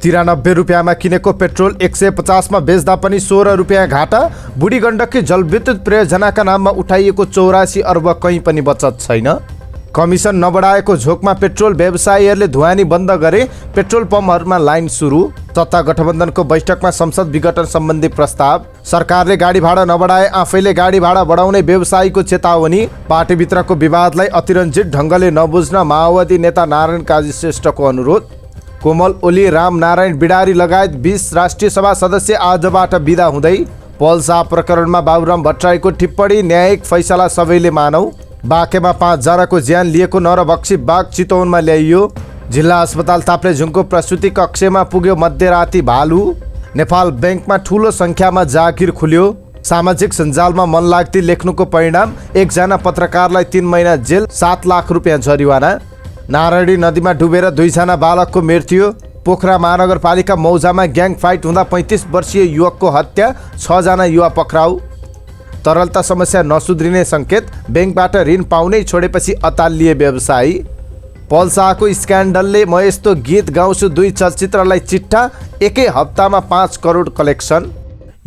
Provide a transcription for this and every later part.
93 रुपियाँमा किनेको पेट्रोल 150 बेच्दा पनि 16 रुपियाँ घाटा। बुढी गण्डकी जलविद्युत परियोजनाका नाममा उठाइएको 84 अर्ब कहीँ पनि बचत छैन। कमिसन नबढाएको झोकमा पेट्रोल व्यवसायीहरूले ढुवानी बन्द गरे। पेट्रोल पम्पहरूमा लाइन सुरु। सत्ता गठबन्धनको बैठकमा संसद विघटन सम्बन्धी प्रस्ताव। सरकारले गाडी भाडा नबढाए आफैले गाडी भाडा बढाउने व्यवसायीको चेतावनी। पार्टीभित्रको विवादलाई अतिरञ्जित ढङ्गले नबुझ्न माओवादी नेता नारायण काजी श्रेष्ठको अनुरोध। कोमल ओली, राम नारायण बिडारी लगायत 20 राष्ट्रिय सभा सदस्य आजबाट बिदा हुँदै। पल्सा प्रकरणमा बाबुराम भट्टराईको टिप्पणी, न्यायिक फैसला सबैले मानौ। बाँकेमा 5 जनाको ज्यान लिएको नरभक्षी बाघ चितवनमा ल्याइयो। जिल्ला अस्पताल ताप्लेजुङको प्रसुति कक्षमा पुग्यो मध्यराती भालु। नेपाल ब्याङ्कमा ठुलो सङ्ख्यामा जागिर खुल्यो। सामाजिक सञ्जालमा मनलाग्दी लेख्नुको परिणाम, एकजना पत्रकारलाई 3 महिना जेल, 7 लाख रुपियाँ जरिवाना। नारायणी नदीमा डुबेर 2 जना बालकको मृत्यु। पोखरा महानगरपालिका मौजामा ग्याङ फाइट हुँदा 35 वर्षीय युवकको हत्या, 6 जना युवा पक्राउ। तरलता समस्या नसुध्रिने सङ्केत, ब्याङ्कबाट ऋण पाउनै छोडेपछि अतालिए व्यवसायी। पल्साको स्क्यान्डलले म यस्तो गीत गाउँछु 2 चलचित्रलाई चिट्ठा, एकै हप्तामा 5 करोड कलेक्सन।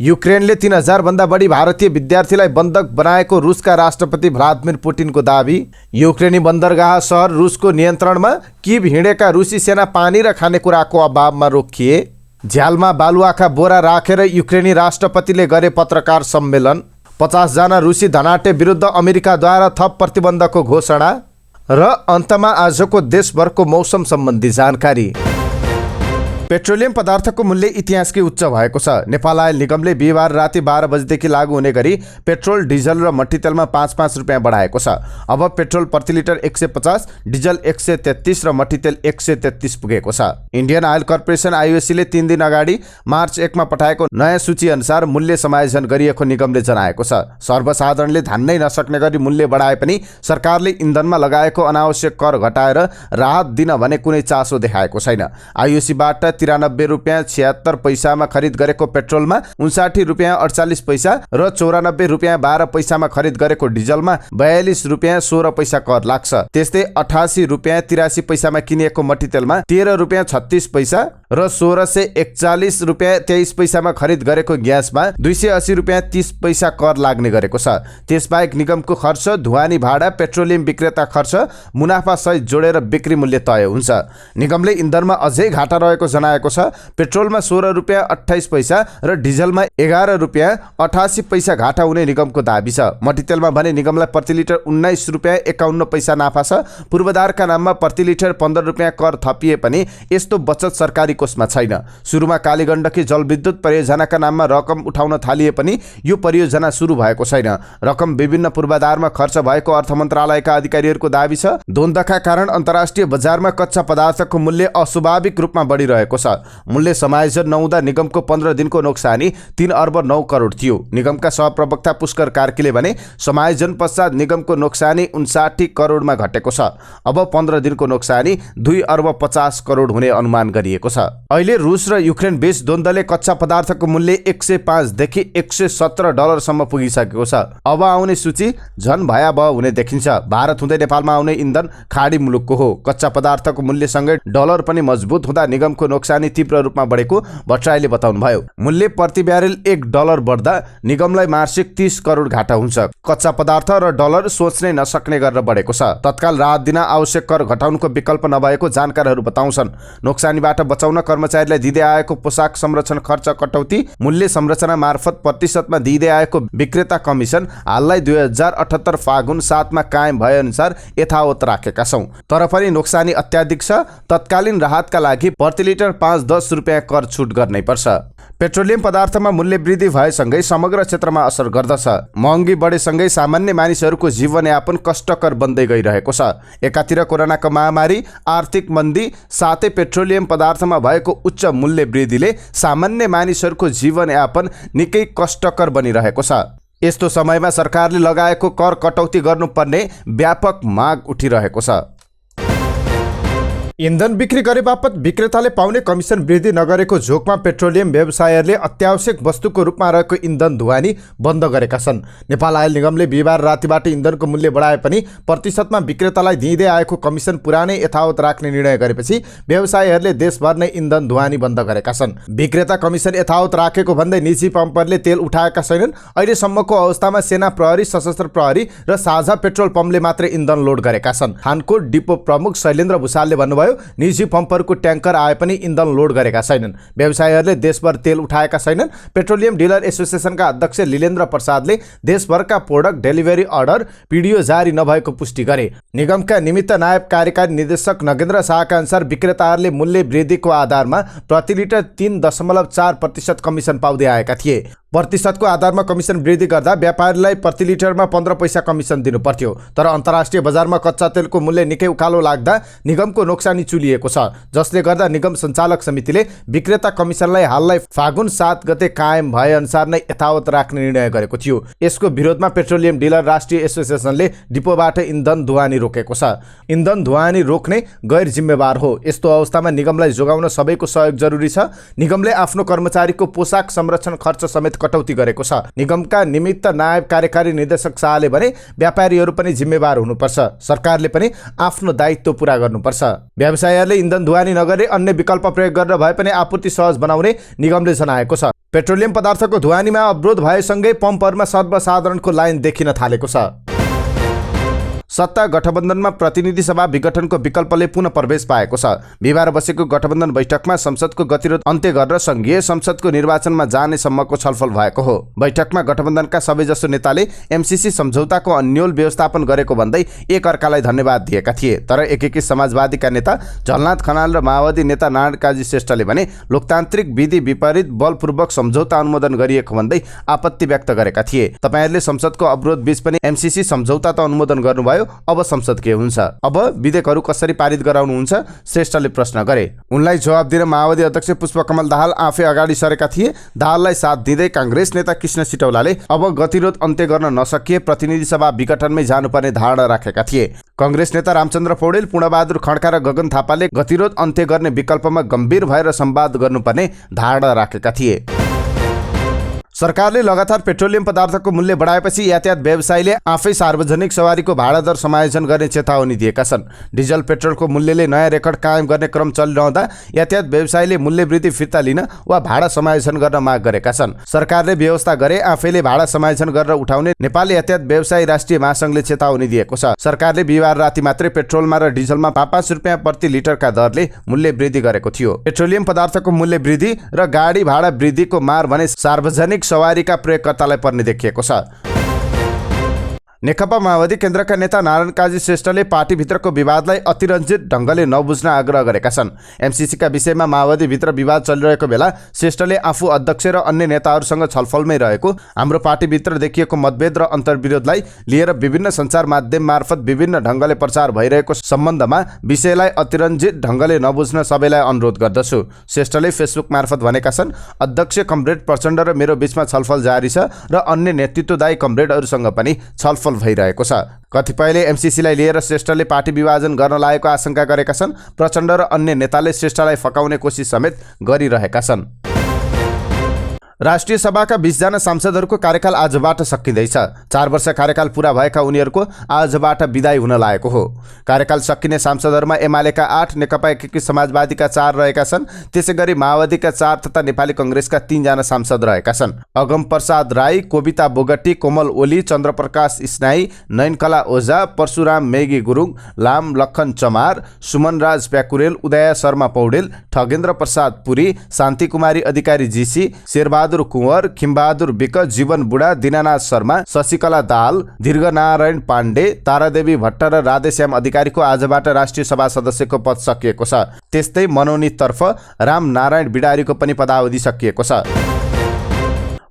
युक्रेनले 3000 भन्दा बढी भारतीय विद्यार्थीलाई बन्धक बनाएको रुसका राष्ट्रपति भ्लादिमिर पुटिनको दाबी। युक्रेनी बन्दरगाह सहर रुसको नियन्त्रणमा, किभ हिँडेका रुसी सेना पानी र खानेकुराको अभावमा रोकिए। झ्यालमा बालुवाका बोरा राखेर युक्रेनी राष्ट्रपतिले गरे पत्रकार सम्मेलन। 50 जना रुसी धनाटे विरुद्ध अमेरिकाद्वारा थप प्रतिबन्धको घोषणा। र अन्तमा आजको देशभरको मौसम सम्बन्धी जानकारी। पेट्रोलियम पदार्थको मूल्य इतिहासकै उच्च भएको छ। नेपाल आयल निगमले बिहिबार राति 12 बजेदेखि लागू हुने गरी पेट्रोल, डिजल र मट्टीतेलमा 5-5 रुपियाँ बढाएको छ। अब पेट्रोल प्रति लिटर 150, डिजल 133 र मट्टीतेल 133 पुगेको छ। इन्डियन आयल कर्पोरेसन आइओसीले 3 दिन अगाडि मार्च 1 मा पठाएको नयाँ सूची अनुसार मूल्य समायोजन गरिएको निगमले जनाएको छ। सर्वसाधारणले धान्नै नसक्ने गरी मूल्य बढाए पनि सरकारले इन्धनमा लगाएको अनावश्यक कर घटाएर राहत दिन भने कुनै चासो देखाएको छैन। आइओसीबाट 93 रुपियाँ 76 पैसामा खरिद गरेको पेट्रोलमा 59 रुपियाँ 48 पैसा र 94 रुपियाँ 12 पैसामा खरिद गरेको डिजलमा 42 रुपियाँ 16 पैसा कर लाग्छ। त्यस्तै 88 रुपियाँ 83 पैसामा किनिएको मट्टीतेलमा 13 रुपियाँ 36 पैसा र 1641 रुपियाँ 23 पैसामा खरिद गरेको ग्यासमा 280 रुपियाँ 30 पैसा कर लाग्ने गरेको छ। त्यसबाहेक निगमको खर्च, ढुवानी भाडा, पेट्रोलियम विक्रेता खर्च, मुनाफा सहित जोडेर बिक्री मूल्य तय हुन्छ। निगमले इन्धनमा अझै घाटा रहेको जनाएको छ। पेट्रोलमा 16 रुपियाँ 28 पैसा र डिजलमा 11 रुपियाँ 88 पैसा घाटा हुने निगमको दाबी छ। मट्टीतेलमा भने निगमलाई प्रति लिटर 19 रुपियाँ 51 पैसा नाफा छ। पूर्वाधारका नाममा प्रति लिटर 15 रुपियाँ कर थपिए पनि यस्तो बचत सरकारी कोषमा छैन। सुरुमा कालीगण्डकी जलविद्युत परियोजनाका नाममा रकम उठाउन थालिए पनि यो परियोजना सुरु भएको छैन। रकम विभिन्न पूर्वाधारमा खर्च भएको अर्थ मन्त्रालयका अधिकारीहरूको दाबी छ। द्वन्द्वका कारण अन्तर्राष्ट्रिय बजारमा कच्चा पदार्थको मूल्य अस्वाभाविक रूपमा बढिरहेको छ। मूल्य समायोजन नहुँदा निगमको 15 दिनको नोक्सानी 3 अर्ब 9 करोड थियो। निगमका सहप्रवक्ता पुष्कर कार्कीले भने समायोजन पश्चात निगमको नोक्सानी 59 करोडमा घटेको छ। अब 15 दिनको नोक्सानी 2 अर्ब 50 करोड हुने अनुमान गरिएको छ। अहिले रुस र युक्रेन बीच द्वन्द्वले कच्चा पदार्थको मूल्य 105 देखि 117 डलरसम्म पुगिसकेको छ। अब आउने सूची झन भयावह हुने देखिन्छ। भारत हुँदै नेपालमा आउने इन्धन खाडी मुलुकको हो। कच्चा पदार्थको मूल्यसँगै डलर पनि मजबुत हुँदा निगमको नोक्सानी तीव्र रूपमा बढेको भट्टराईले बताउनुभयो। मूल्य प्रति ब्यारेल 1 डलर बढ्दा निगमलाई मासिक 30 करोड घाटा हुन्छ। कच्चा पदार्थ र डलर सोच्नै नसक्ने गरेर बढेको छ। तत्काल राहत दिन आवश्यक कर घटाउनुको विकल्प नभएको जानकारहरू बताउँछन्। नोक्सानीबाट बचाउन कर्मचारीलाई दिँदै आएको पोसाक संरक्षण खर्च कटौती, मूल्य संरचना मार्फत प्रतिशतमा दिँदै आएको विक्रेता कमिसन हाललाई 2078 फागुन 7 मा कायम भए अनुसार यथावत राखेका छौं। तर पनि नोक्सानी अत्याधिक छ। तत्कालीन राहतका लागि प्रति लिटर 5-10 रुपियाँ कर छुट गर्नै पर्छ। पेट्रोलियम पदार्थमा मूल्य वृद्धि भएसँगै समग्र क्षेत्रमा असर गर्दछ। महँगी बढेसँगै सामान्य मानिसहरूको जीवनयापन कष्टकर बन्दै गइरहेको छ। एकातिर कोरोनाको महामारी, आर्थिक मन्दी साथै पेट्रोलियम पदार्थमा भएको उच्च मूल्य वृद्धिले सामान्य मानिसहरूको जीवनयापन निकै कष्टकर बनिरहेको छ। यस्तो समयमा सरकारले लगाएको कर कटौती गर्नुपर्ने व्यापक माग उठिरहेको छ। इन्धन बिक्री गरे बापत विक्रेताले पाउने कमिसन वृद्धि नगरेको झोकमा पेट्रोलियम व्यवसायीहरूले अत्यावश्यक वस्तुको रूपमा रहेको इन्धन ढुवानी बन्द गरेका छन्। नेपाल आयल निगमले बिहिबार रातिबाट इन्धनको मूल्य बढाए पनि प्रतिशतमा विक्रेतालाई दिँदै आएको कमिसन पुरानै यथावत राख्ने निर्णय गरेपछि व्यवसायीहरूले देशभर नै इन्धन ढुवानी बन्द गरेका छन्। विक्रेता कमिसन यथावत राखेको भन्दै निजी पम्पहरूले तेल उठाएका छैनन्। अहिलेसम्मको अवस्थामा सेना प्रहरी, सशस्त्र प्रहरी र साझा पेट्रोल पम्पले मात्रै इन्धन लोड गरेका छन्। खानकोट डिपो प्रमुख शैलेन्द्र भुषालले भन्नुभयो, निजी पम्पहरूको ट्याङ्कर आए पनि इन्धन लोड गरेका छैनन्। व्यवसायीहरूले देशभर तेल उठाएका छैनन्। पेट्रोलियम डिलर एसोसिएसनका अध्यक्ष लीलेन्द्र प्रसादले देशभरका प्रोडक्ट डेलिभरी अर्डर पिडिओ जारी नभएको पुष्टि गरे। निगमका निमित्त नायब कार्यकारी निर्देशक नगेन्द्र शाहका अनुसार विक्रेताहरूले मूल्य वृद्धिको आधारमा प्रति लिटर 3.4% कमिसन पाउँदै आएका थिए। प्रतिशतको आधारमा कमिसन वृद्धि गर्दा व्यापारीलाई प्रति लिटरमा 15 पैसा कमिसन दिनु पर्थ्यो। तर अन्तर्राष्ट्रिय बजारमा कच्चा तेलको मूल्य निकै उकालो लाग्दा निगमको नोक्सानी चुलिएको छ, जसले गर्दा निगम सञ्चालक समितिले विक्रेता कमिसनलाई हाललाई फागुन 7 गते कायम भए अनुसार नै यथावत राख्ने निर्णय गरेको थियो। यसको विरोधमा पेट्रोलियम डिलर राष्ट्रिय एसोसिएसनले डिपोबाट इन्धन ढुवानी रोकेको छ। इन्धन ढुवानी रोक्ने गैर जिम्मेवार हो। यस्तो अवस्थामा निगमलाई जोगाउन सबैको सहयोग जरुरी छ। निगमले आफ्नो कर्मचारीको पोसाक संरक्षण खर्च समेत कटौती गरेको छ। निगमका निमित्त नायब कार्यकारी निर्देशक शाहले भने व्यापारीहरू पनि जिम्मेवार हुनुपर्छ, सरकारले पनि आफ्नो दायित्व पूरा गर्नुपर्छ। व्यवसायीहरूले इन्धन ढुवानी नगरे अन्य विकल्प प्रयोग गरेर भए पनि आपूर्ति सहज बनाउने निगमले जनाएको छ। पेट्रोलियम पदार्थको ढुवानीमा अवरोध भएसँगै पम्पहरूमा सर्वसाधारणको लाइन देखिन थालेको छ। सत्ता गठबन्धनमा प्रतिनिधि सभा विघटनको विकल्पले पुनः प्रवेश पाएको छ। बिहिबार बसेको गठबन्धन बैठकमा संसदको गतिरोध अन्त्य गरेर संघीय संसदको निर्वाचनमा जाने सम्मको छलफल भएको हो। बैठकमा गठबन्धनका सबैजसो नेताले एमसीसी सम्झौताको अन्यल व्यवस्थापन गरेको भन्दै एक अर्कालाई धन्यवाद दिएका थिए। तर एकीकृत समाजवादीका नेता झलनाथ खनाल र माओवादी नेता नारायण काजी श्रेष्ठले भने लोकतान्त्रिक विधि विपरीत बलपूर्वक सम्झौता अनुमोदन गरिएको भन्दै आपत्ति व्यक्त गरेका थिए। तपाईहरुले संसदको अवरोध बीच पनि एमसीसी सम्झौता त अनुमोदन गर्नुभयो, अब संसद के हुन्छ? अब विधेयकहरू कसरी पारित गराउनुहुन्छ? श्रेष्ठले प्रश्न गरे। उनलाई जवाब दिन माओवादी अध्यक्ष पुष्पकमल दाहाल आफै अगाडि सरेका थिए। दाहाललाई साथ दिँदै कांग्रेस नेता कृष्ण सिटौलाले अब गतिरोध अन्त्य गर्न नसकिए प्रतिनिधि सभा विघटनमै जानुपर्ने धारणा राखेका थिए। कांग्रेस नेता रामचन्द्र पौडेल, पूर्णबहादुर खड्का र गगन थापाले गतिरोध अन्त्य गर्ने विकल्पमा गम्भीर भएर संवाद गर्नुपर्ने धारणा राखेका थिए। सरकारले लगातार पेट्रोलियम पदार्थको मूल्य बढाएपछि यातायात व्यवसायीले आफै सार्वजनिक सवारीको भाडा दर समायोजन गर्ने चेतावनी दिएका छन्। डिजल पेट्रोलको मूल्यले नयाँ रेकर्ड कायम गर्ने क्रम चलिरहँदा यातायात व्यवसायीले मूल्य वृद्धि फिर्ता लिन वा भाडा समायोजन गर्न माग गरेका छन्। सरकारले व्यवस्था गरे आफैले भाडा समायोजन गरेर उठाउने नेपाल यातायात व्यवसायी राष्ट्रिय महासंघले चेतावनी दिएको छ। सरकारले बिहिबार राति मात्रै पेट्रोलमा र डिजलमा 5 रुपियाँ प्रति लिटरका दरले मूल्य वृद्धि गरेको थियो। पेट्रोलियम पदार्थको मूल्य वृद्धि र गाडी भाडा वृद्धिको मार भने सार्वजनिक सवारीका प्रयोगकर्तालाई पर्ने देखिएको छ। नेकपा माओवादी केन्द्रका नेता नारायण काजी श्रेष्ठले पार्टीभित्रको विवादलाई अतिरञ्जित ढङ्गले नबुझ्न आग्रह गरेका छन्। एमसीसीका विषयमा माओवादीभित्र विवाद चलिरहेको बेला श्रेष्ठले आफू अध्यक्ष र अन्य नेताहरूसँग छलफलमै रहेको, हाम्रो पार्टीभित्र देखिएको मतभेद र अन्तर्विरोधलाई लिएर विभिन्न सञ्चार माध्यम मार्फत विभिन्न ढङ्गले प्रचार भइरहेको सम्बन्धमा विषयलाई अतिरञ्जित ढङ्गले नबुझ्न सबैलाई अनुरोध गर्दछु। श्रेष्ठले फेसबुक मार्फत भनेका छन्, अध्यक्ष कमरेड प्रचण्ड र मेरो बीचमा छलफल जारी छ र अन्य नेतृत्वदायी कमरेडहरूसँग पनि छलफल भइरहेको छ। कतिपयले एमसीसीलाई लिएर श्रेष्ठले पार्टी विभाजन गर्न लागेको आशंका गरेका छन्। प्रचण्ड र अन्य नेताले श्रेष्ठलाई फकाउने कोसिस समेत गरिरहेका छन्। राष्ट्रिय सभाका 20 जना सांसदहरूको कार्यकाल आजबाट सकिँदैछ। 4 वर्ष कार्यकाल पूरा भएका उनीहरूको आजबाट विदाई हुन लागेको हो। कार्यकाल सकिने सांसदहरूमा एमालेका 8, नेकपा एकीकृत समाजवादीका 4 रहेका छन्। त्यसैगरी माओवादीका 4 तथा नेपाली कांग्रेसका 3 जना सांसद रहेका छन्। अगम प्रसाद राई, कोविता बोगटी, कोमल ओली, चन्द्रप्रकाश स्नाई, नयनकला ओझा, परशुराम मेगी गुरुङ, लाम लखन चमार, सुमनराज प्याकुरेल, उदय शर्मा पौडेल, ठगेन्द्र प्रसाद पुरी, शान्ति कुमारी अधिकारी जीसी, शेरबहादुर कुँवर, खिमबहादुर विक, जीवन बुढा, दीनानाथ शर्मा, शशिकला दाहाल, दीर्घनारायण पाण्डे, तारादेवी भट्ट र राधेश्याम अधिकारीको आजबाट राष्ट्रिय सभा सदस्यको पद सकिएको छ। त्यस्तै मनोनीततर्फ राम नारायण बिडारीको पनि पदावधि सकिएको छ।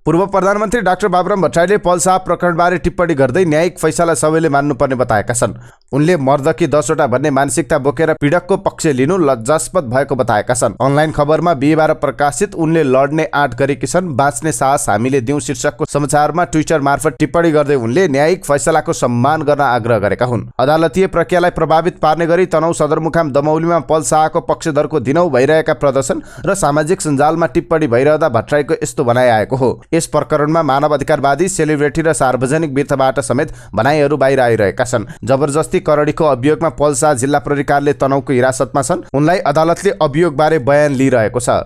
पूर्व प्रधानमन्त्री डाक्टर बाबुराम भट्टराईले पल्सा प्रकरणबारे टिप्पणी गर्दै न्यायिक फैसला सबैले मान्नुपर्ने बताएका छन्। उनले मर्दकी 10 वटा भन्ने मानसिकता बोकेर पीडकको पक्ष लिनु लज्जास्पद भएको बताएका छन्। अनलाइन खबरमा बिहीबार प्रकाशित उनले लड्ने आँट गरेकी छन्, बाँच्ने साहस हामीले दिउँ शीर्षकको समाचारमा ट्विटर मार्फत टिप्पणी गर्दै उनले न्यायिक फैसलाको सम्मान गर्न आग्रह गरेका हुन्। अदालतीय प्रक्रियालाई प्रभावित पार्ने गरी तनहुँ सदरमुकाम दमौलीमा पल्साको पक्षधरको दिनौं भइरहेका प्रदर्शन र सामाजिक सञ्जालमा टिप्पणी भइरहँदा भट्टराईको यस्तो भनाइ आएको हो। यस प्रकरणमा मानव अधिकारवादी, सेलिब्रिटी र सार्वजनिक वृत्तबाट समेत भनाइहरू बाहिर आइरहेका छन्। जबरजस्ती करडीको अभियोगमा पल्सा जिल्ला प्रहरी कार्यालय तनहुँको हिरासतमा छन्। उनलाई अदालतले अभियोगबारे बयान लिइरहेको छ।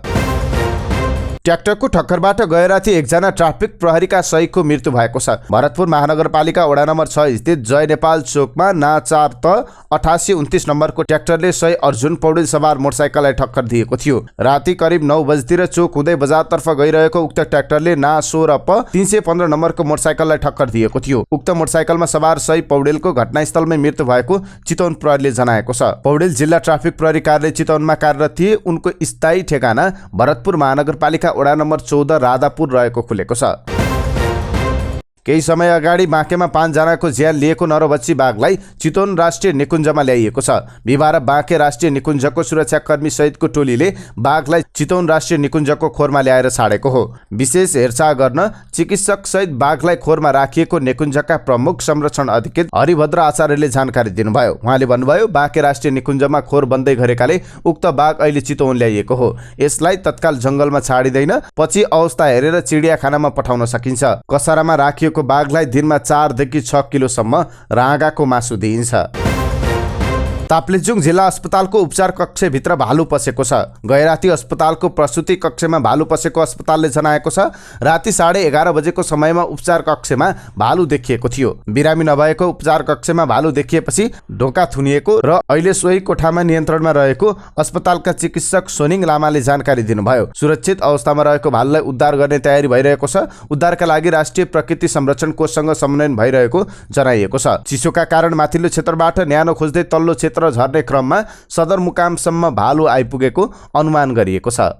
ट्र्याक्टरको ठक्करबाट गए राति एकजना ट्राफिक प्रहरीका सहीको मृत्यु भएको छ। भरतपुर महानगरपालिका वडा नम्बर 6 स्थित जय नेपाल चोकमा नाचार त 8829 नम्बरको ट्र्याक्टरले सही अर्जुन पौडेल सवार मोटरसाइकललाई ठक्कर दिएको थियो। राति करिब 9 बजेतिर चोक हुँदै बजारतर्फ गइरहेको उक्त ट्र्याक्टरले ना 16 प 315 नम्बरको मोटरसाइकललाई ठक्कर दिएको थियो। उक्त मोटरसाइकलमा सवार सही पौडेलको घटनास्थलमै मृत्यु भएको चितवन प्रहरीले जनाएको छ। पौडेल जिल्ला ट्राफिक प्रहरी कार्यालय चितवनमा कार्यरत थिए। उनको स्थायी ठेगाना भरतपुर महानगरपालिका वडा नम्बर 14 राधापुर रहेको खुलेको छ। केही समय अगाडि बाँकेमा 5 जनाको ज्यान लिएको नरबच्ची बाघलाई चितवन राष्ट्रिय निकुञ्जमा ल्याइएको छ। बिहीबार बाँके राष्ट्रिय निकुञ्जको सुरक्षाकर्मी सहितको टोलीले बाघलाई चितवन राष्ट्रिय निकुञ्जको खोरमा ल्याएर छाडेको हो। विशेष हेरचाह गर्न चिकित्सक सहित बाघलाई खोरमा राखिएको निकुञ्जका प्रमुख संरक्षण अधिकृत हरिभद्र आचार्यले जानकारी दिनुभयो। उहाँले भन्नुभयो, बाँके राष्ट्रिय निकुञ्जमा खोर बन्दै गरेकाले उक्त बाघ अहिले चितवन ल्याइएको हो। यसलाई तत्काल जंगलमा छाडिँदैन, पछि अवस्था हेरेर चिडियाखानामा पठाउन सकिन्छ। कसारामा राखिएको बाघलाई दिनमा 4 देखि 6 किलोसम्म राँगाको मासु दिइन्छ। ताप्लेजुङ जिल्ला अस्पतालको उपचार कक्षभित्र भालु पसेको छ। गैराती अस्पतालको प्रसुति कक्षमा भालु पसेको अस्पतालले जनाएको छ। राति 11:30 बजेको समयमा उपचार कक्षमा भालु देखिएको थियो। बिरामी नभएको उपचार कक्षमा भालु देखिएपछि ढोका थुनिएको र अहिले सोही कोठामा नियन्त्रणमा रहेको अस्पतालका चिकित्सक सोनिङ लामाले जानकारी दिनुभयो। सुरक्षित अवस्थामा रहेको भालुलाई उद्धार गर्ने तयारी भइरहेको छ। उद्धारका लागि राष्ट्रिय प्रकृति संरक्षण कोषसँग समन्वयन भइरहेको जनाइएको छ। चिसोका कारण माथिल्लो क्षेत्रबाट न्यानो खोज्दै तल्लो क्षेत्र झर्ने क्रममा सदरमुकामसम्म भालु आइपुगेको अनुमान गरिएको छ।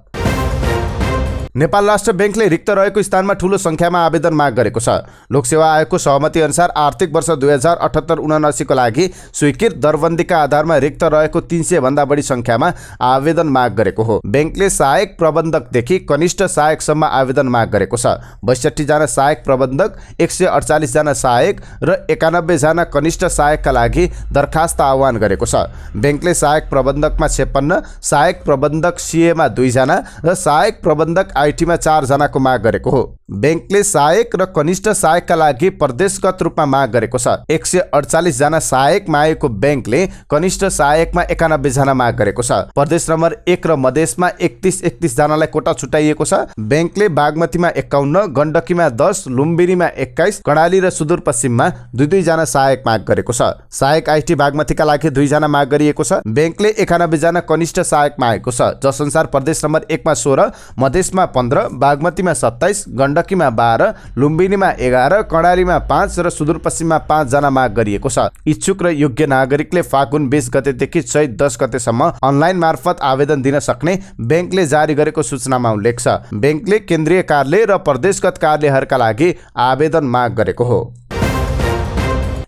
नेपाल राष्ट्र बैंकले रिक्त रहेको स्थानमा ठूलो संख्यामा आवेदन माग गरेको छ। लोकसेवा आयोगको सहमति अनुसार आर्थिक वर्ष 2078-79 को लागि स्वीकृत दरबन्दीका आधारमा रिक्त रहेको 300 भन्दा बढी संख्यामा आवेदन माग गरेको हो। बैंकले सहायक प्रबन्धकदेखि कनिष्ठ सहायकसम्म आवेदन माग गरेको छ। 62 जना सहायक प्रबन्धक, 148 जना सहायक र 91 जना कनिष्ठ सहायकका लागि दरखास्त आह्वान गरेको छ। बैंकले सहायक प्रबन्धकमा 56, सहायक प्रबन्धक सीएमा 2 जना र सहायक प्रबन्धक आईटीमा 4 जनाको माग गरेको हो। बैंकले सहायक र कनिष्ठ सहायकका लागि प्रदेशगत रूपमा माग गरेको छ। 148 जना सहायक मागेको बैंकले कनिष्ठ सहायकमा 91 जना माग गरेको छ। प्रदेश नम्बर 1 र मधेसमा 31 जनालाई कोटा छुट्याइएको छ। बैंकले बागमतीमा 51, गण्डकीमा 10, लुम्बिनीमा 21, कर्णाली र सुदूरपश्चिममा 2 जना सहायक माग गरेको छ। सहायक आईटी बागमतीका लागि 2 जना माग गरिएको छ। बैंकले 91 जना कनिष्ठ सहायक मागेको छ, जसअनुसार प्रदेश नम्बर 1 मा 16, मधेसमा 15, बागमतीमा 27, गण्डकीमा 12, लुम्बिनीमा 11, कर्णालीमा 5 र सुदूरपश्चिममा 5 जना माग गरिएको छ। इच्छुक र योग्य नागरिकले फागुन 20 गतेदेखि चैत 10 गतेसम्म अनलाइन मार्फत आवेदन दिन सक्ने बैंकले जारी गरेको सूचनामा उल्लेख छ। बैंकले केन्द्रीय कार्यालय र प्रदेशगत कार्यालयहरूका लागि आवेदन माग गरेको हो।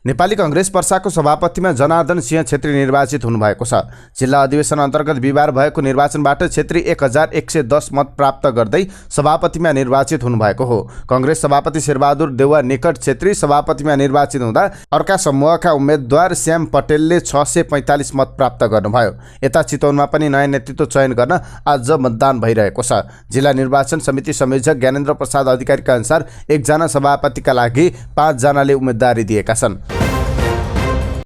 नेपाली कांग्रेस पर्साको सभापतिमा जनार्दन सिंह छेत्री निर्वाचित हुनुभएको छ। जिल्ला अधिवेशन अन्तर्गत बिहिबार भएको निर्वाचनबाट छेत्री 1110 मत प्राप्त गर्दै सभापतिमा निर्वाचित हुनुभएको हो। कांग्रेस सभापति शेरबहादुर देउवा निकट छेत्री सभापतिमा निर्वाचित हुँदा अर्का समूहका उम्मेद्वार श्याम पटेलले 645 मत प्राप्त गर्नुभयो। यता चितवनमा पनि नयाँ नेतृत्व चयन गर्न आज मतदान भइरहेको छ। जिल्ला निर्वाचन समिति संयोजक ज्ञानेन्द्र प्रसाद अधिकारीका अनुसार 1 जना सभापतिका लागि 5 जनाले उम्मेदवारी दिएका छन्।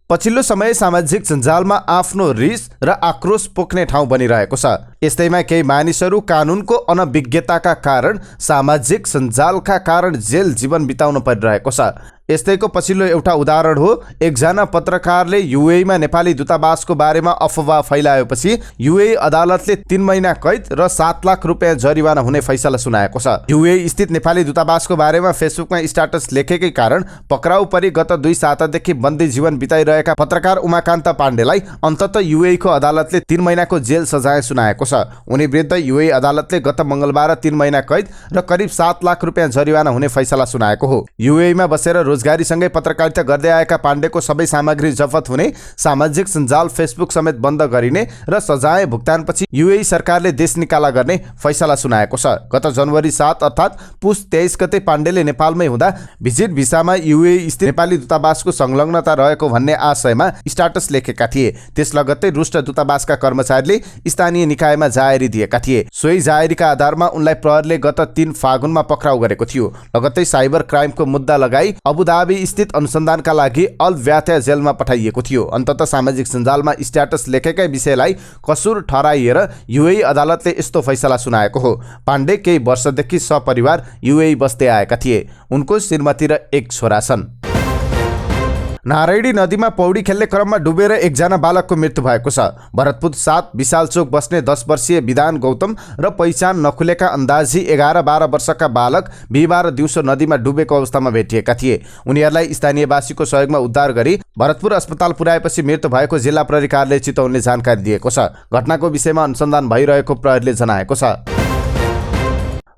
पछिल्लो समय सामाजिक सञ्जालमा आफ्नो रिस र आक्रोश पोख्ने ठाउँ बनिरहेको छ। यस्तैमा केही मानिसहरू कानुनको अनभिज्ञताका कारण सामाजिक सञ्जालका कारण जेल जीवन बिताउन परिरहेको छ। यस्तैको पछिल्लो एउटा उदाहरण हो। एकजना पत्रकारले युएईमा नेपाली दूतावासको बारेमा अफवाह फैलाएपछि युएई अदालतले 3 महिना कैद र 7 लाख रुपियाँ जरिवाना हुने फैसला सुनाएको छ। युएई स्थित नेपाली दूतावासको बारेमा फेसबुकमा स्ट्याटस लेखेकै कारण पक्राउ परि गत 2 सातादेखि बन्दी जीवन बिताइरहेका पत्रकार उमाकान्त पाण्डेलाई अन्ततः युएईको अदालतले 3 महिनाको जेल सजाय सुनाएको छ। उनी विरुद्ध युएई अदालतले गत मंगलबार 3 महिना कैद र करिब 7 लाख रुपियाँ जरिवाना हुने फैसला सुनाएको हो। युएईमा बसेर रोजगारीसँगै पत्रकारिता गर्दै आएका पाण्डेको सबै सामग्री जफत हुने, सामाजिक सञ्जाल फेसबुक समेत बन्द गरिने र सजाय भुक्तानपछि युएई सरकारले देश निकाला गर्ने फैसला सुनाएको छ। गत जनवरी 7 अर्थात् पुस 23 गते पाण्डेले नेपालमै हुँदा भिजिट भिसामा युएई स्थित नेपाली दूतावासको संलग्नता रहेको भन्ने आशयमा स्ट्याटस लेखेका थिए। त्यस लगत्तै रुष्ट दूतावासका कर्मचारीले स्थानीय निकायमा जाहेरी दिएका थिए। सोही जाहेरीका आधारमा उनलाई प्रहरीले गत 3 फागुनमा पक्राउ गरेको थियो। लगत्तै साइबर क्राइमको मुद्दा लगाई अबुधाबी स्थित अनुसन्धानका लागि अल व्याथा जेलमा पठाइएको थियो। अन्ततः सामाजिक सञ्जालमा स्ट्याटस लेखेकै विषयलाई कसुर ठहराइएर युएई अदालतले यस्तो फैसला सुनाएको हो। पाण्डे केही वर्षदेखि सपरिवार युएई बस्दै आएका थिए। उनको श्रीमती र 1 छोरा छन्। नारायणी नदीमा पौडी खेल्ने क्रममा डुबेर एकजना बालकको मृत्यु भएको छ। भरतपुर 7 विशाल चोक बस्ने 10 वर्षीय विधान गौतम र पहिचान नखुलेका अन्दाजी 11-12 वर्षका बालक बिहिबार दिउँसो नदीमा डुबेको अवस्थामा भेटिएका थिए। उनीहरूलाई स्थानीयवासीको सहयोगमा उद्धार गरी भरतपुर अस्पताल पुर्याएपछि मृत्यु भएको जिल्ला प्रहरी कार्यालय चितवनले जानकारी दिएको छ। घटनाको विषयमा अनुसन्धान भइरहेको प्रहरीले जनाएको छ।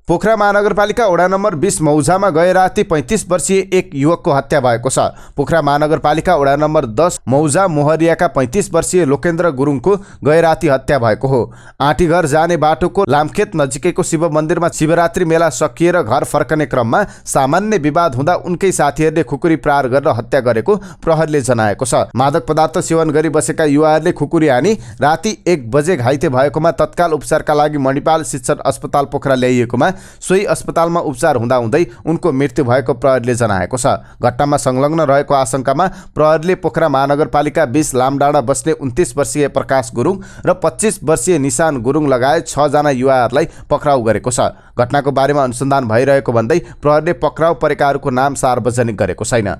पोखरा महानगरपालिका वडा नम्बर 20 मौजामा गए राति 35 वर्षीय एक युवकको हत्या भएको छ। पोखरा महानगरपालिका वडा नम्बर 10 मौजा मोहरियाका 35 वर्षीय लोकेन्द्र गुरुङको गए राति हत्या भएको हो। आँटीघर जाने बाटोको लामखेत नजिकैको शिव मन्दिरमा शिवरात्रि मेला सकिएर घर फर्कने क्रममा सामान्य विवाद हुँदा उनकै साथीहरूले खुकुरी प्रहार गरेर हत्या गरेको प्रहरीले जनाएको छ। मादक पदार्थ सेवन गरी बसेका युवाहरूले खुकुरी हानी राति 1 बजे घाइते भएकोमा तत्काल उपचारका लागि मणिपाल शिक्षण अस्पताल पोखरा ल्याइएकोमा सोही अस्पतालमा उपचार हुँदाहुँदै उनको मृत्यु भएको प्रहरीले जनाएको छ। घटनामा संलग्न रहेको आशंकामा प्रहरीले पोखरा महानगरपालिका 20 लामडाँडा बस्ने 29 वर्षीय प्रकाश गुरुङ र 25 वर्षीय निशान गुरुङ लगायत 6 जना युवाहरूलाई पक्राउ गरेको छ। घटनाको बारेमा अनुसन्धान भइरहेको भन्दै प्रहरीले पक्राउ परेकाहरूको नाम सार्वजनिक गरेको छैन।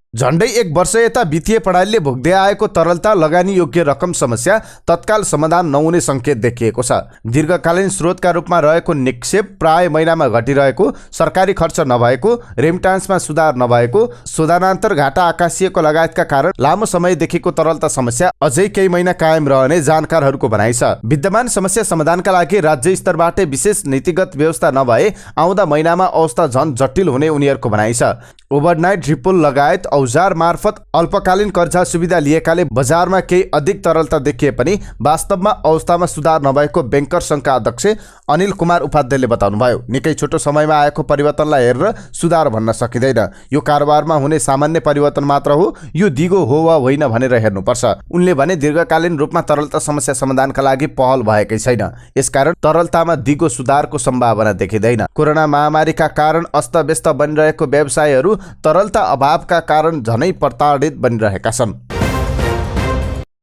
झण्डै 1 वर्ष यता वित्तीय प्रणालीले भोग्दै आएको तरलता लगानी योग्य रकम समस्या तत्काल समाधान नहुने सङ्केत देखिएको छ। दीर्घकालीन स्रोतका रूपमा रहेको निक्षेप प्राय महिनामा घटिरहेको, सरकारी खर्च नभएको, रेमिटान्समा सुधार नभएको, शोधनान्तर घाटा आकाशिएको लगायतका कारण लामो समयदेखिको तरलता समस्या अझै केही महिना कायम रहने जानकारहरूको भनाइ छ। विद्यमान समस्या समाधानका लागि राज्य स्तरबाट विशेष नीतिगत व्यवस्था नभए आउँदा महिनामा अवस्था झन जटिल हुने उनीहरूको भनाइ छ। ओभरनाइट रिपोल लगायत औजार मार्फत अल्पकालीन कर्जा सुविधा लिएकाले बजारमा केही अधिक तरलता देखिए पनि वास्तवमा अवस्थामा सुधार नभएको बैंकर सङ्घका अध्यक्ष अनिल कुमार उपाध्यायले बताउनुभयो। निकै छोटो समयमा आएको परिवर्तनलाई हेरेर सुधार भन्न सकिँदैन। यो कारोबारमा हुने सामान्य परिवर्तन मात्र हो, यो दिगो हो वा होइन भनेर हेर्नुपर्छ। उनले भने दीर्घकालीन रूपमा तरलता समस्या समाधानका लागि पहल भएकै छैन। यसकारण तरलतामा दिगो सुधारको सम्भावना देखिँदैन। कोरोना महामारीका कारण अस्तव्यस्त बनिरहेको व्यवसायहरू तरलता अभावका कारण झनै प्रताडित बनिरहेका छन्।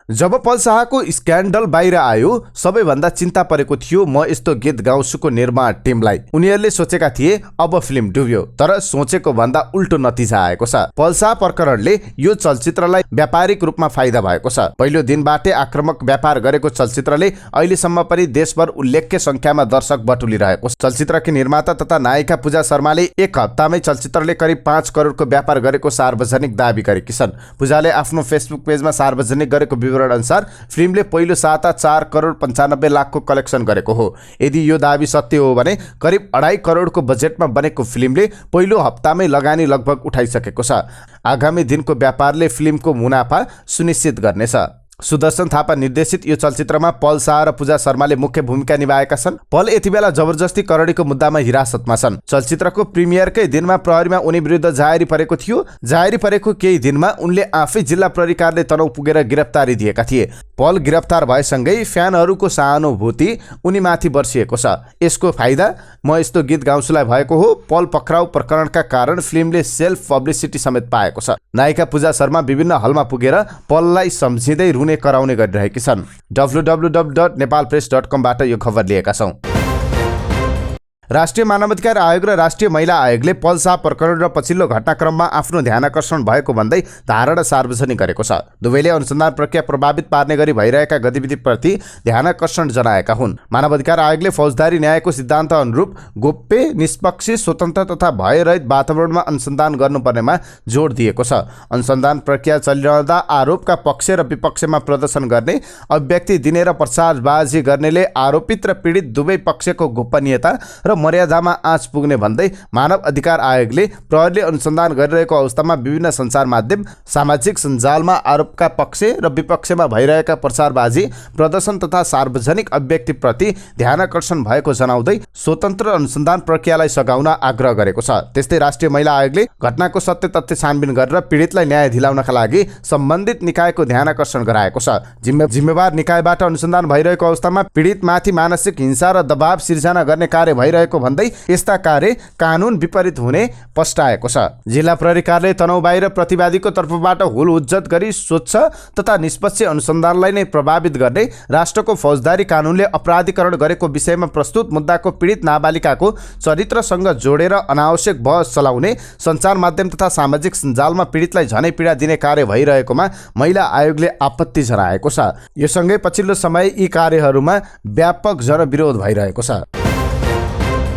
जब पल शाहको स्क्यान्डल बाहिर आयो सबैभन्दा चिन्ता परेको थियो म यस्तो गीत गाउँछुको निर्माण टिमलाई। उनीहरूले सोचेका थिए अब फिल्म डुब्यो, तर सोचेको भन्दा उल्टो नतिजा आएको छ। पल शाह प्रकरणले यो चलचित्रलाई व्यापारिक रूपमा फाइदा भएको छ। पहिलो दिनबाटै आक्रामक व्यापार गरेको चलचित्रले अहिलेसम्म पनि देशभर उल्लेख्य संख्यामा दर्शक बटुलिरहेको छ। चलचित्रकी निर्माता तथा नायिका पूजा शर्माले 1 हप्तामै चलचित्रले करिब 5 करोडको व्यापार गरेको सार्वजनिक दावी गरेकी छन्। पूजाले आफ्नो फेसबुक पेजमा सार्वजनिक गरेको अनुसार फिल्मले पहिलो साता 4 करोड 95 लाखको कलेक्सन गरेको हो। यदि यो दावी सत्य हो भने करिब 2.5 करोडको बजेटमा बनेको फिल्मले पहिलो हप्तामै लगानी लगभग उठाइसकेको छ। आगामी दिनको व्यापारले फिल्मको मुनाफा सुनिश्चित गर्नेछ। सुदर्शन थापा निर्देशित यो चलचित्रमा पल शाह र पूजा शर्माले मुख्य भूमिका निभाएका छन्। पल यति बेला जबरजस्ती करोडीको मुद्दामा हिरासतमा छन्। चलचित्रको प्रिमियरकै दिनमा प्रहरीमा उनी विरुद्ध जाहेरी परेको थियो। जाहेरी परेको केही दिनमा उनले आफै जिल्ला प्रहरी कार्यालय तनहुँ पुगेर गिरफ्तारी दिएका थिए। पल गिरफ्तार भएसँगै फ्यानहरूको सहानुभूति उनीमाथि बर्सिएको छ। यसको फाइदा म यस्तो गीत गाउँछुलाई भएको हो। पल पक्राउ प्रकरणका कारण फिल्मले सेल्फ पब्लिसिटी समेत पाएको छ। नायिका पूजा शर्मा विभिन्न हलमा पुगेर पललाई सम्झिँदै रुने कराउने गरिरहेकी छन्। www.nepalpress.com बाट यो खबर लिएका छौँ। राष्ट्रिय मानवाधिकार आयोग र राष्ट्रिय महिला आयोगले पल्सा प्रकरण र पछिल्लो घटनाक्रममा आफ्नो ध्यानाकर्षण भएको भन्दै धारणा सार्वजनिक गरेको छ। दुवैले अनुसन्धान प्रक्रिया प्रभावित पार्ने गरी भइरहेका गतिविधिप्रति ध्यानाकर्षण जनाएका हुन्। मानवाधिकार आयोगले फौजदारी न्यायको सिद्धान्त अनुरूप गोप्य, निष्पक्ष, स्वतन्त्र तथा भयरहित वातावरणमा अनुसन्धान गर्नुपर्नेमा जोड दिएको छ। अनुसन्धान प्रक्रिया चलिरहँदा आरोपका पक्ष र विपक्षमा प्रदर्शन गर्ने, अभिव्यक्ति दिने र प्रसारबाजी गर्नेले आरोपित र पीडित दुवै पक्षको गोपनीयता र मर्यादामा आँच पुग्ने भन्दै मानव अधिकार आयोगले प्रहरीले अनुसन्धान गरिरहेको अवस्थामा विभिन्न सञ्चार माध्यम, सामाजिक सञ्जालमा आरोपका पक्ष र विपक्षमा भइरहेका प्रसारबाजी, प्रदर्शन तथा सार्वजनिक अभिव्यक्तिप्रति ध्यानाकर्षण भएको जनाउँदै स्वतन्त्र अनुसन्धान प्रक्रियालाई सघाउन आग्रह गरेको छ। त्यस्तै राष्ट्रिय महिला आयोगले घटनाको सत्य तथ्य छानबिन गरेर पीडितलाई न्याय दिलाउनका लागि सम्बन्धित निकायको ध्यानाकर्षण गराएको छ। जिम्मेवार निकायबाट अनुसन्धान भइरहेको अवस्थामा पीडितमाथि मानसिक हिंसा र दबाव सिर्जना गर्ने कार्य भइरहेको भन्दै यस्ता कार्य कानुन विपरीत हुने पस्टाएको छ। जिल्ला प्रहरी कार्यालय तनहुँ बाहिर प्रतिवादीको तर्फबाट हुल उज्जत गरी स्वच्छ तथा निष्पक्ष अनुसन्धानलाई नै प्रभावित गर्ने राष्ट्रको फौजदारी कानुनले अपराधीकरण गरेको विषयमा प्रस्तुत मुद्दाको पीडित नाबालिकाको चरित्रसँग जोडेर अनावश्यक बहस चलाउने, सञ्चार माध्यम तथा सामाजिक सञ्जालमा पीडितलाई झनै पीडा दिने कार्य भइरहेकोमा महिला आयोगले आपत्ति जनाएको छ। यो सँगै पछिल्लो समय यी कार्यहरूमा व्यापक जनविरोध भइरहेको छ।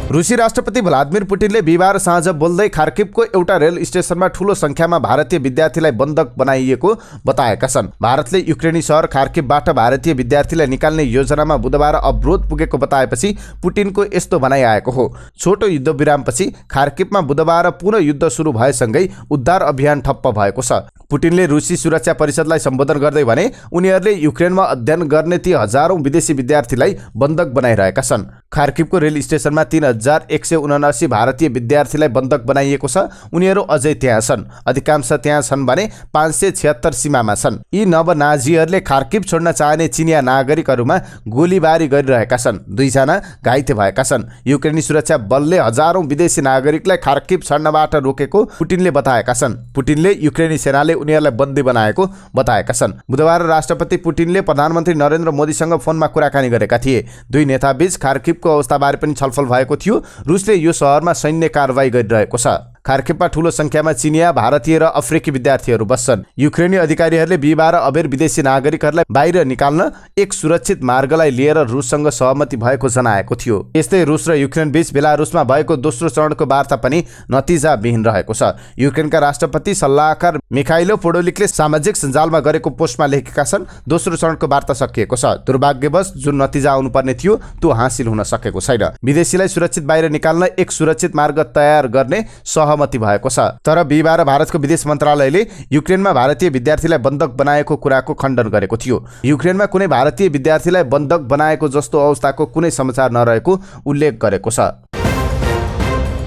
रुसी राष्ट्रपति भ्लादिमिर पुटिनले बिहिबार साँझ बोल्दै खार्किभको एउटा रेल स्टेसनमा ठूलो संख्यामा भारतीय विद्यार्थीलाई बन्धक बनाइएको बताएका छन्। भारतले युक्रेनी शहर खार्किभबाट भारतीय विद्यार्थीलाई निकाल्ने योजनामा बुधबार अवरोध पुगेको बताएपछि पुटिनको यस्तो भनाइ आएको हो। छोटो युद्धविरामपछि खार्किभमा बुधबार पुनः युद्ध सुरु भएसँगै उद्धार अभियान ठप्प भएको छ। पुटिनले रुसी सुरक्षा परिषदलाई सम्बोधन गर्दै भने उनीहरूले युक्रेनमा अध्ययन गर्ने ती हजारौं विदेशी विद्यार्थीलाई बन्धक बनाइरहेका छन्। खार्किभको रेल स्टेसनमा 3179 भारतीय विद्यार्थीलाई बन्धक बनाइएको छ। उनीहरू अझै त्यहाँ छन्। अधिकांश त्यहाँ छन् भने 576 सीमामा छन्। यी नवनाजीहरूले खार्किभ छोड्न चाहने चिनिया नागरिकहरूमा गोलीबारी गरिरहेका छन्। 2 जना घाइते भएका छन्। युक्रेनी सुरक्षा बलले हजारौं विदेशी नागरिकलाई खार्किभ छड्नबाट रोकेको पुटिनले बताएका छन्। पुटिनले युक्रेनी सेनाले उनीहरूलाई बन्दी बनाएको बताएका छन्। बुधबार राष्ट्रपति पुटिनले प्रधानमन्त्री नरेन्द्र मोदीसँग फोनमा कुराकानी गरेका थिए। दुई नेताबीच खार्किभको अवस्थाबारे पनि छलफल भएको थियो। रुसले यो शहरमा सैन्य कारबाही गरिरहेको छ। खार्किभमा ठूलो संख्यामा चिनिया, भारतीय र अफ्रिकी विद्यार्थीहरू बस्छन्। युक्रेनी अधिकारीहरूले बिहिबार अबेर विदेशी नागरिकहरूलाई बाहिर निकाल्न एक सुरक्षित मार्गलाई लिएर रुससँग सहमति भएको जनाएको थियो। यस्तै रुस र युक्रेन बीच बेलारुसमा भएको दोस्रो चरणको वार्ता पनि नतिजाविहीन रहेको छ। युक्रेनका राष्ट्रपति सल्लाहकार मिखाइलो पोडोलिकले सामाजिक सञ्जालमा गरेको पोस्टमा लेखेका छन्, दोस्रो चरणको वार्ता सकिएको छ। दुर्भाग्यवश जुन नतिजा आउनुपर्ने थियो त्यो हासिल हुन सकेको छैन। विदेशीलाई सुरक्षित बाहिर निकाल्न एक सुरक्षित मार्ग तयार गर्ने सहमति भएको छ। तर बिहिबार भारतको विदेश मन्त्रालयले युक्रेनमा भारतीय विद्यार्थीलाई बन्धक बनाएको कुराको खण्डन गरेको थियो। युक्रेनमा कुनै भारतीय विद्यार्थीलाई बन्धक बनाएको जस्तो अवस्थाको कुनै समाचार नरहेको उल्लेख गरेको छ।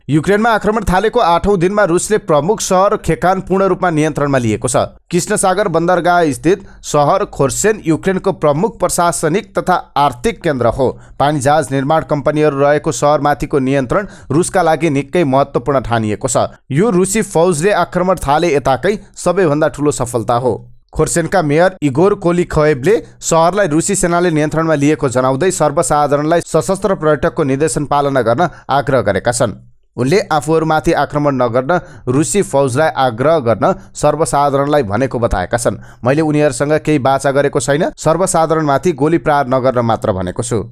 युक्रेनमा आक्रमण थालेको 8औं दिनमा रुसले प्रमुख शहर खेकान पूर्ण रूपमा नियन्त्रणमा लिएको छ। कृष्णसागर बन्दरगाह स्थित शहर खोर्सेन युक्रेनको प्रमुख प्रशासनिक तथा आर्थिक केन्द्र हो। पानीजहाज निर्माण कम्पनीहरू रहेको शहरमाथिको नियन्त्रण रुसका लागि निकै महत्त्वपूर्ण ठानिएको छ। यो रुसी फौजले आक्रमण थाले यताकै सबैभन्दा ठूलो सफलता हो। खोर्सेनका मेयर इगोर कोलिखोएभले शहरलाई रुसी सेनाले नियन्त्रणमा लिएको जनाउँदै सर्वसाधारणलाई सशस्त्र पर्यटकको निर्देशन पालना गर्न आग्रह गरेका छन्। उनले आफूहरूमाथि आक्रमण नगर्न रुसी फौजलाई आग्रह गर्न सर्वसाधारणलाई भनेको बताएका छन्। मैले उनीहरूसँग केही बाचा गरेको छैन, सर्वसाधारणमाथि गोली प्रहार नगर्न मात्र भनेको छु।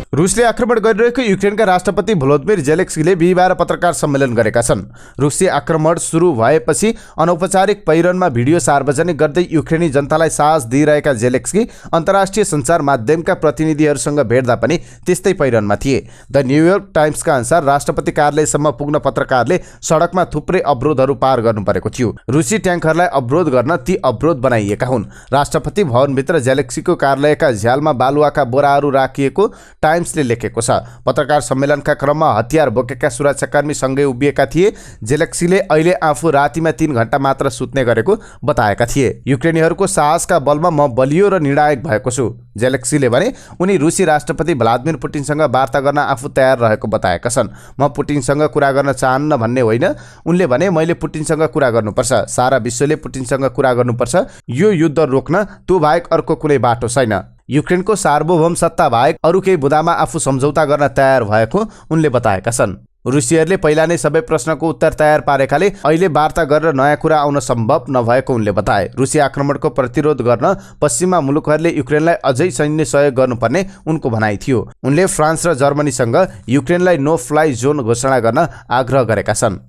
रुसले आक्रमण गरिरहेको युक्रेनका राष्ट्रपति भ्लोदिमिर जेलेन्स्कीले बिहिबार पत्रकार सम्मेलन गरेका छन्। रुसी आक्रमण सुरु भएपछि अनौपचारिक पहिरनमा भिडियो सार्वजनिक गर्दै युक्रेनी जनतालाई साहस दिइरहेका जेलेन्स्की अन्तर्राष्ट्रिय सञ्चार माध्यमका प्रतिनिधिहरूसँग भेट्दा पनि त्यस्तै पहिरनमा थिए। द न्युयोर्क टाइम्सका अनुसार राष्ट्रपति कार्यालयसम्म पुग्न पत्रकारले सडकमा थुप्रै अवरोधहरू पार गर्नु परेको थियो। रुसी ट्याङ्करलाई अवरोध गर्न ती अवरोध बनाइएका हुन्। राष्ट्रपति भवनभित्र जेलेन्स्कीको कार्यालयका झ्यालमा बालुवाका बोराहरू राखिएको टाइम्सले लेखेको छ। पत्रकार सम्मेलनका क्रममा हतियार बोकेका सुरक्षाकर्मी सँगै उभिएका थिए। जेलेन्स्कीले अहिले आफू रातिमा 3 घण्टा मात्र सुत्ने गरेको बताएका थिए। युक्रेनीहरूको साहसका बलमा म बलियो र निर्णायक भएको छु। जेलेन्स्कीले भने उनी रुसी राष्ट्रपति भ्लादिमिर पुटिनसँग वार्ता गर्न आफू तयार रहेको बताएका छन्। म पुटिनसँग कुरा गर्न चाहन्न भन्ने होइन। उनले भने मैले पुटिनसँग कुरा गर्नुपर्छ, सारा विश्वले पुटिनसँग कुरा गर्नुपर्छ। यो युद्ध रोक्न त्यो बाहेक अर्को कुनै बाटो छैन। युक्रेनको सार्वभौम सत्ता बाहेक अरू केही बुदामा आफू सम्झौता गर्न तयार भएको उनले बताएका छन्। रुसियाले पहिला नै सबै प्रश्नको उत्तर तयार पारेकाले अहिले वार्ता गरेर नयाँ कुरा आउन सम्भव नभएको उनले बताए। रुसिया आक्रमणको प्रतिरोध गर्न पश्चिमा मुलुकहरूले युक्रेनलाई अझै सैन्य सहयोग गर्नुपर्ने उनको भनाइ थियो। उनले फ्रान्स र जर्मनीसँग युक्रेनलाई नो फ्लाइ जोन घोषणा गर्न आग्रह गरेका छन्।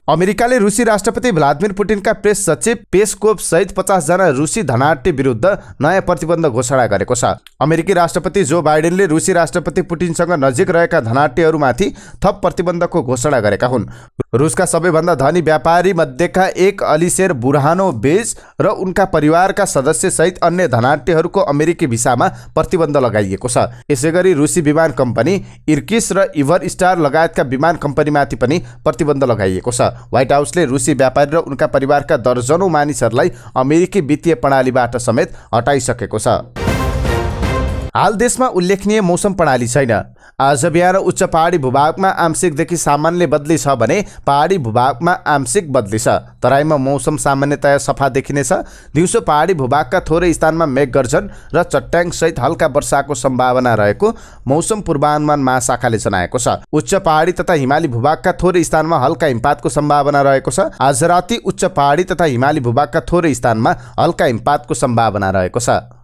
अमेरिकाले रुसी राष्ट्रपति भ्लादिमिर पुटिनका प्रेस सचिव पेस्कोभ सहित 50 जना रुसी धनाढ्य विरुद्ध नयाँ प्रतिबन्ध घोषणा गरेको छ। अमेरिकी राष्ट्रपति जो बाइडेनले रुसी राष्ट्रपति पुटिनसँग नजिक रहेका धनाढ्यहरूमाथि थप प्रतिबन्धको घोषणा गरेका हुन्। रुसका सबैभन्दा धनी व्यापारी मध्येका एक अलिसेर बुरहानोभिच र उनका परिवारका सदस्य सहित अन्य धनाढ्यहरूको अमेरिकी भिसामा प्रतिबन्ध लगाइएको छ। यसैगरी रुसी विमान कम्पनी इर्किस र इभर स्टार लगायतका विमान कम्पनीमाथि पनि प्रतिबन्ध लगाइएको छ। व्हाइट हाउसले रुसी व्यापारी र उनका परिवारका दर्जनौं मानिसहरूलाई अमेरिकी वित्तीय प्रणालीबाट समेत हटाइसकेको छ। हाल देशमा उल्लेखनीय मौसम प्रणाली छैन। आज बिहान उच्च पहाडी भूभागमा आंशिकदेखि सामान्य बदली छ भने पहाडी भूभागमा आंशिक बदली छ। तराईमा मौसम सामान्यतया सफा देखिनेछ। दिउँसो पहाडी भूभागका थोरै स्थानमा मेघगर्जन र चट्याङसहित हल्का वर्षाको सम्भावना रहेको मौसम पूर्वानुमान महाशाखाले जनाएको छ। उच्च पहाडी तथा हिमाली भूभागका थोरै स्थानमा हल्का हिमपातको सम्भावना रहेको छ। आज राति उच्च पहाडी तथा हिमाली भूभागका थोरै स्थानमा हल्का हिमपातको सम्भावना रहेको छ।